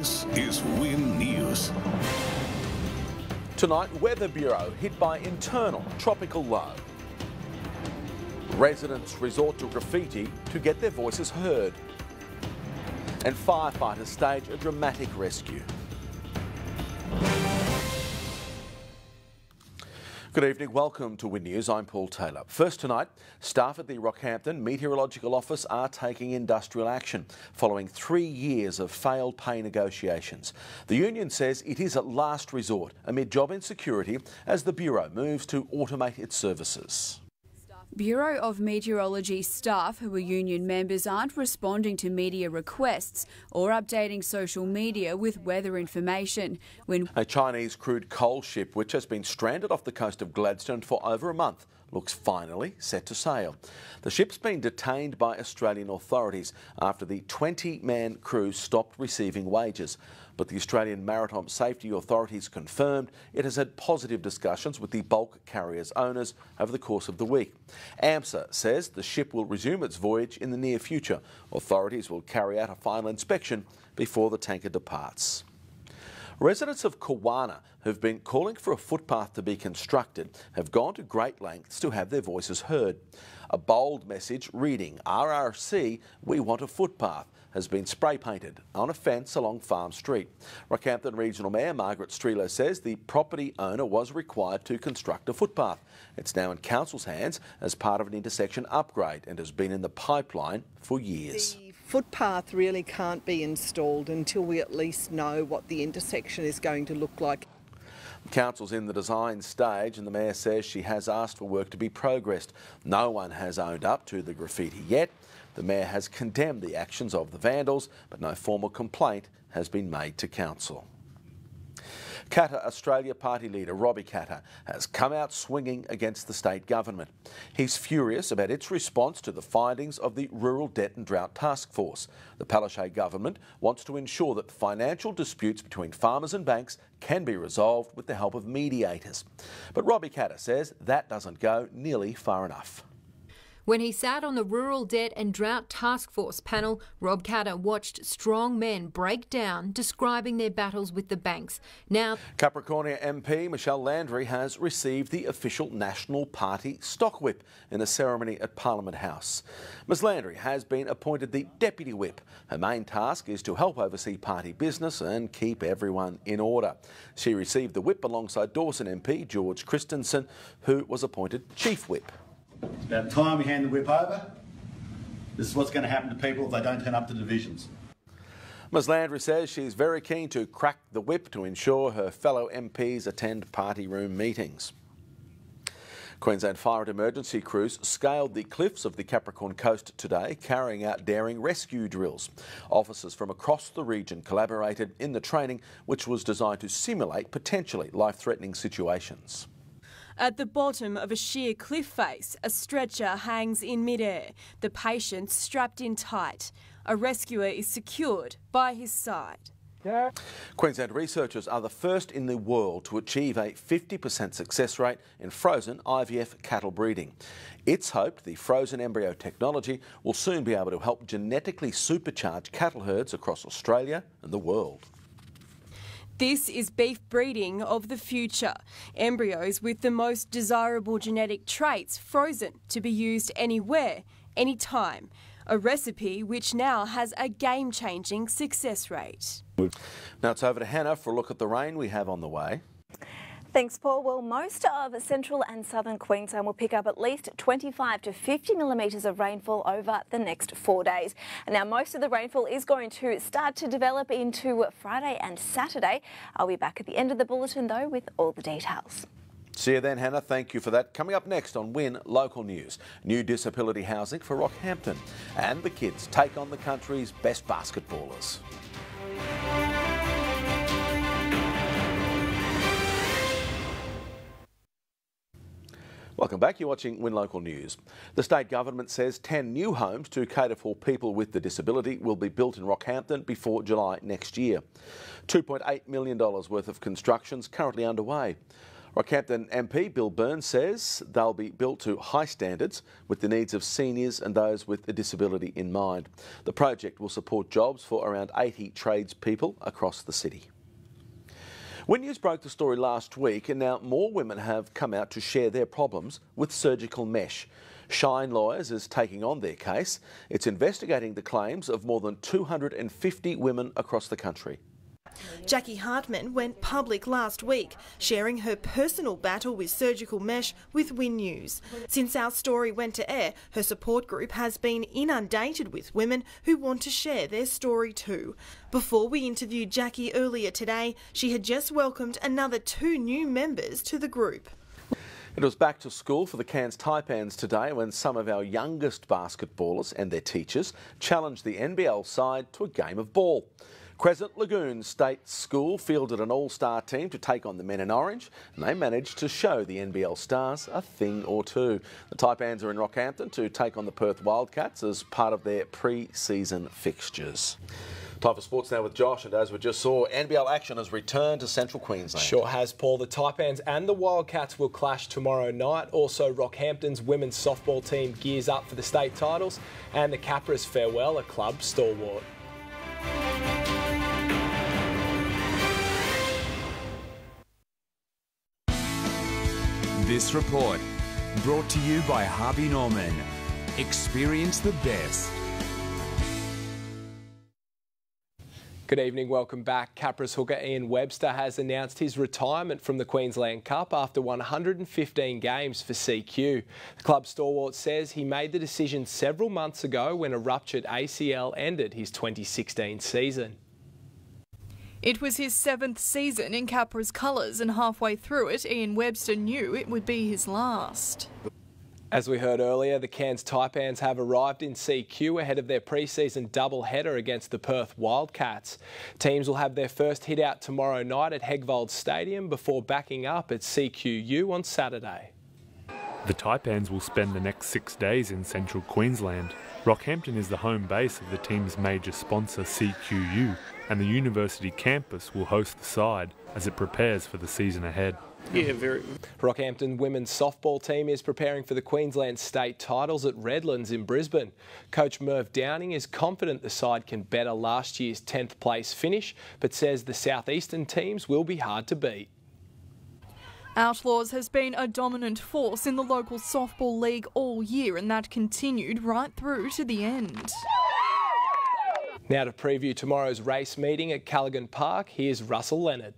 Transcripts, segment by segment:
This is Win News. Tonight, Weather Bureau hit by internal tropical low. Residents resort to graffiti to get their voices heard. And firefighters stage a dramatic rescue. Good evening, welcome to Win News. I'm Paul Taylor. First tonight, staff at the Rockhampton Meteorological Office are taking industrial action following 3 years of failed pay negotiations. The union says it is a last resort amid job insecurity as the Bureau moves to automate its services. Bureau of Meteorology staff who are union members aren't responding to media requests or updating social media with weather information. When a Chinese crude coal ship, which has been stranded off the coast of Gladstone for over a month, looks finally set to sail. The ship's been detained by Australian authorities after the 20-man crew stopped receiving wages. But the Australian Maritime Safety Authorities confirmed it has had positive discussions with the bulk carrier's owners over the course of the week. AMSA says the ship will resume its voyage in the near future. Authorities will carry out a final inspection before the tanker departs. Residents of Kawana who've been calling for a footpath to be constructed have gone to great lengths to have their voices heard. A bold message reading, "RRC, we want a footpath," has been spray painted on a fence along Farm Street. Rockhampton Regional Mayor Margaret Strelo says the property owner was required to construct a footpath. It's now in Council's hands as part of an intersection upgrade and has been in the pipeline for years. The footpath really can't be installed until we at least know what the intersection is going to look like. Council's in the design stage and the Mayor says she has asked for work to be progressed. No one has owned up to the graffiti yet. The Mayor has condemned the actions of the vandals, but no formal complaint has been made to Council. Katter Australia Party leader Robbie Katter has come out swinging against the state government. He's furious about its response to the findings of the Rural Debt and Drought Task Force. The Palaszczuk government wants to ensure that financial disputes between farmers and banks can be resolved with the help of mediators. But Robbie Katter says that doesn't go nearly far enough. When he sat on the Rural Debt and Drought Task Force panel, Rob Katter watched strong men break down, describing their battles with the banks. Now, Capricornia MP Michelle Landry has received the official National Party stock whip in a ceremony at Parliament House. Ms Landry has been appointed the Deputy Whip. Her main task is to help oversee party business and keep everyone in order. She received the whip alongside Dawson MP George Christensen, who was appointed Chief Whip. It's about time we hand the whip over. This is what's going to happen to people if they don't turn up to divisions. Ms Landry says she's very keen to crack the whip to ensure her fellow MPs attend party room meetings. Queensland Fire and Emergency crews scaled the cliffs of the Capricorn Coast today, carrying out daring rescue drills. Officers from across the region collaborated in the training, which was designed to simulate potentially life-threatening situations. At the bottom of a sheer cliff face, a stretcher hangs in midair, the patient strapped in tight. A rescuer is secured by his side. Queensland researchers are the first in the world to achieve a 50% success rate in frozen IVF cattle breeding. It's hoped the frozen embryo technology will soon be able to help genetically supercharge cattle herds across Australia and the world. This is beef breeding of the future. Embryos with the most desirable genetic traits frozen to be used anywhere, anytime. A recipe which now has a game-changing success rate. Now it's over to Hannah for a look at the rain we have on the way. Thanks, Paul. Well, most of central and southern Queensland will pick up at least 25 to 50 millimetres of rainfall over the next 4 days. And now most of the rainfall is going to start to develop into Friday and Saturday. I'll be back at the end of the bulletin, though, with all the details. See you then, Hannah. Thank you for that. Coming up next on Win Local News, new disability housing for Rockhampton, and the kids take on the country's best basketballers. Welcome back. You're watching Win Local News. The state government says 10 new homes to cater for people with a disability will be built in Rockhampton before July next year. $2.8 million worth of construction's currently underway. Rockhampton MP Bill Burns says they'll be built to high standards with the needs of seniors and those with a disability in mind. The project will support jobs for around 80 tradespeople across the city. Win News broke the story last week, and now more women have come out to share their problems with surgical mesh. Shine Lawyers is taking on their case. It's investigating the claims of more than 250 women across the country. Jackie Hartman went public last week, sharing her personal battle with surgical mesh with Win News. Since our story went to air, her support group has been inundated with women who want to share their story too. Before we interviewed Jackie earlier today, she had just welcomed another 2 new members to the group. It was back to school for the Cairns Taipans today when some of our youngest basketballers and their teachers challenged the NBL side to a game of ball. Crescent Lagoon State School fielded an all-star team to take on the men in orange, and they managed to show the NBL stars a thing or two. The Taipans are in Rockhampton to take on the Perth Wildcats as part of their pre-season fixtures. Time for sports now with Josh, and as we just saw, NBL action has returned to Central Queensland. Sure has, Paul. The Taipans and the Wildcats will clash tomorrow night. Also, Rockhampton's women's softball team gears up for the state titles, and the Capras farewell a club stalwart. This report brought to you by Harvey Norman. Experience the best. Good evening, welcome back. Capras hooker Ian Webster has announced his retirement from the Queensland Cup after 115 games for CQ. The club stalwart says he made the decision several months ago when a ruptured ACL ended his 2016 season. It was his 7th season in Capra's colours, and halfway through it, Ian Webster knew it would be his last. As we heard earlier, the Cairns Taipans have arrived in CQ ahead of their pre-season double-header against the Perth Wildcats. Teams will have their first hit-out tomorrow night at Hegvold Stadium before backing up at CQU on Saturday. The Taipans will spend the next 6 days in Central Queensland. Rockhampton is the home base of the team's major sponsor CQU, and the university campus will host the side as it prepares for the season ahead. Rockhampton women's softball team is preparing for the Queensland state titles at Redlands in Brisbane. Coach Merv Downing is confident the side can better last year's 10th place finish, but says the southeastern teams will be hard to beat. Outlaws has been a dominant force in the local softball league all year, and that continued right through to the end. Now to preview tomorrow's race meeting at Callaghan Park, here's Russell Leonard.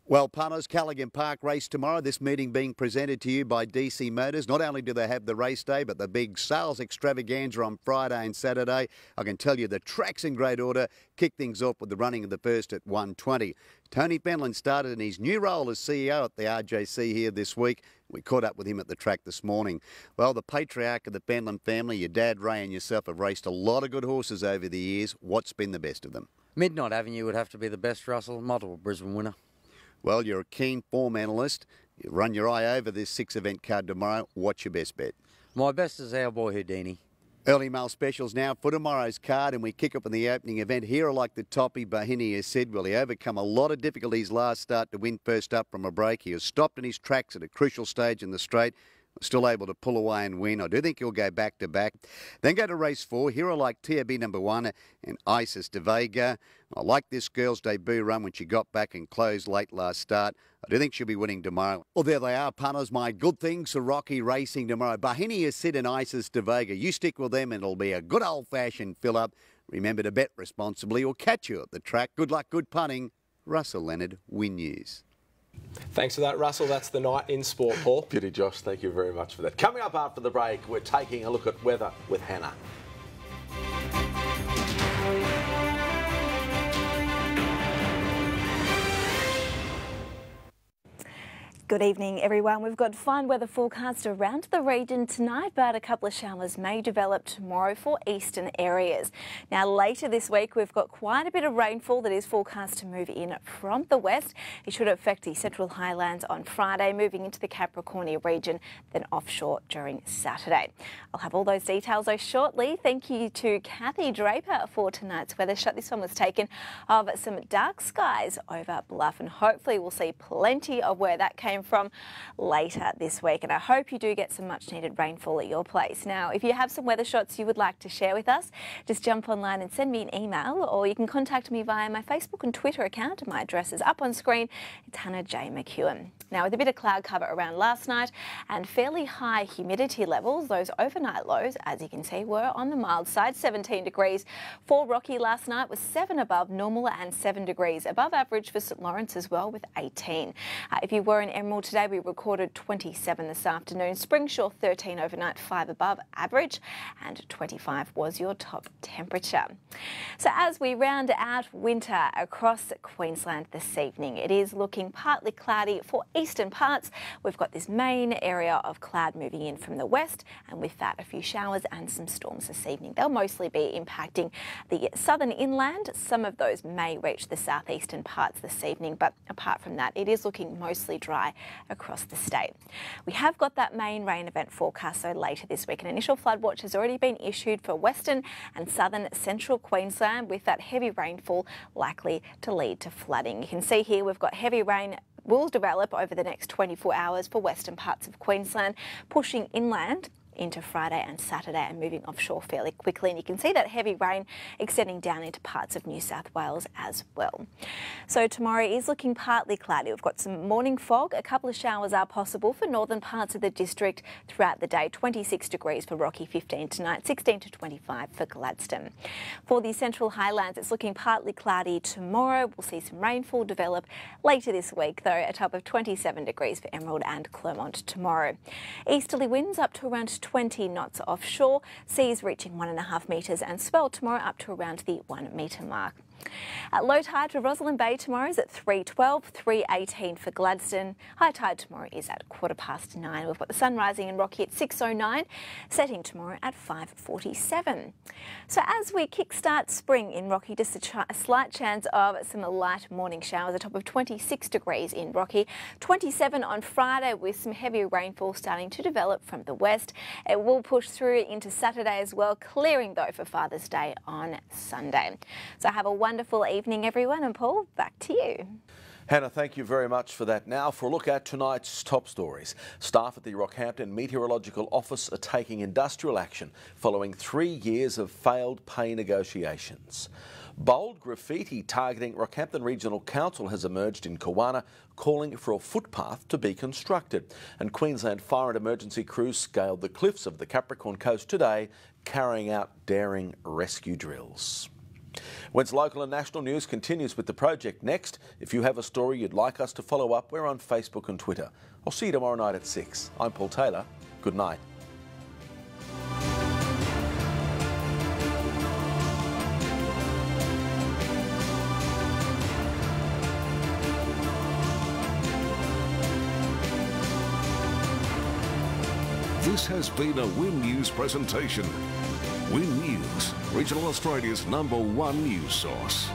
Well, punters, Callaghan Park race tomorrow. This meeting being presented to you by DC Motors. Not only do they have the race day, but the big sales extravaganza on Friday and Saturday. I can tell you the track's in great order. Kick things off with the running of the first at 1:20. Tony Penland started in his new role as CEO at the RJC here this week. We caught up with him at the track this morning. Well, the patriarch of the Penland family, your dad Ray and yourself, have raced a lot of good horses over the years. What's been the best of them? Midnight Avenue would have to be the best, Russell. Multiple Brisbane winner. Well, you're a keen form analyst. You run your eye over this 6-event card tomorrow. What's your best bet? My best is our boy Houdini. Early mail specials now for tomorrow's card, and we kick up in the opening event. Hero Like the Toppy, Bahini has said, will he overcome a lot of difficulties last start to win first up from a break? He was stopped in his tracks at a crucial stage in the straight. Still able to pull away and win. I do think he'll go back to back. Then go to race 4. Hero Like TAB number 1 and Isis de Vega. I like this girl's debut run when she got back and closed late last start. I do think she'll be winning tomorrow. Well, there they are, punters. My good things for Rocky racing tomorrow. Bahini has Sid and Isis de Vega. You stick with them and it'll be a good old-fashioned fill-up. Remember to bet responsibly or catch you at the track. Good luck, good punting. Russell Leonard, Win News. Thanks for that, Russell. That's the night in sport, Paul. Beauty, Josh. Thank you very much for that. Coming up after the break, we're taking a look at weather with Hannah. Good evening, everyone. We've got fine weather forecast around the region tonight, but a couple of showers may develop tomorrow for eastern areas. Now, later this week, we've got quite a bit of rainfall that is forecast to move in from the west. It should affect the central highlands on Friday, moving into the Capricornia region, then offshore during Saturday. I'll have all those details though shortly. Thank you to Kathy Draper for tonight's weather shot. This one was taken of some dark skies over Bluff, and hopefully we'll see plenty of where that came in from later this week. And I hope you do get some much needed rainfall at your place. Now, if you have some weather shots you would like to share with us, just jump online and send me an email, or you can contact me via my Facebook and Twitter account. My address is up on screen. It's Hannah J. McEwan. Now, with a bit of cloud cover around last night and fairly high humidity levels, those overnight lows, as you can see, were on the mild side. 17 degrees for Rocky last night was 7 above normal and 7 degrees above average for St Lawrence as well with 18. If you were in Emerald today, we recorded 27 this afternoon. Springsure 13 overnight, 5 above average, and 25 was your top temperature. So as we round out winter across Queensland this evening, it is looking partly cloudy for eastern parts. We've got this main area of cloud moving in from the west, and with that a few showers and some storms this evening. They'll mostly be impacting the southern inland. Some of those may reach the southeastern parts this evening, but apart from that, it is looking mostly dry across the state. We have got that main rain event forecast so later this week. An initial flood watch has already been issued for western and southern central Queensland, with that heavy rainfall likely to lead to flooding. You can see here we've got heavy rain will develop over the next 24 hours for western parts of Queensland, pushing inland into Friday and Saturday and moving offshore fairly quickly. And you can see that heavy rain extending down into parts of New South Wales as well. So tomorrow is looking partly cloudy. We've got some morning fog. A couple of showers are possible for northern parts of the district throughout the day. 26 degrees for Rocky, 15 tonight, 16 to 25 for Gladstone. For the central highlands, it's looking partly cloudy tomorrow. We'll see some rainfall develop later this week, though, a top of 27 degrees for Emerald and Clermont tomorrow. Easterly winds up to around 20 knots offshore, seas reaching 1.5 metres, and swell tomorrow up to around the 1 metre mark. At low tide for Rosalind Bay tomorrow is at 3:12, 3:18 for Gladstone. High tide tomorrow is at 9:15. We've got the sun rising in Rocky at 6:09, setting tomorrow at 5:47. So as we kickstart spring in Rocky, just a slight chance of some light morning showers, a top of 26 degrees in Rocky, 27 on Friday with some heavy rainfall starting to develop from the west. It will push through into Saturday as well, clearing though for Father's Day on Sunday. So have a wonderful evening, everyone, and Paul, back to you. Hannah, thank you very much for that. Now for a look at tonight's top stories. Staff at the Rockhampton Meteorological Office are taking industrial action following 3 years of failed pay negotiations. Bold graffiti targeting Rockhampton Regional Council has emerged in Kawana, calling for a footpath to be constructed. And Queensland Fire and Emergency crews scaled the cliffs of the Capricorn Coast today, carrying out daring rescue drills. When's local and national news continues with the project next. If you have a story you'd like us to follow up, we're on Facebook and Twitter. I'll see you tomorrow night at 6. I'm Paul Taylor. Good night. This has been a Win News presentation. Win News, Regional Australia's #1 news source.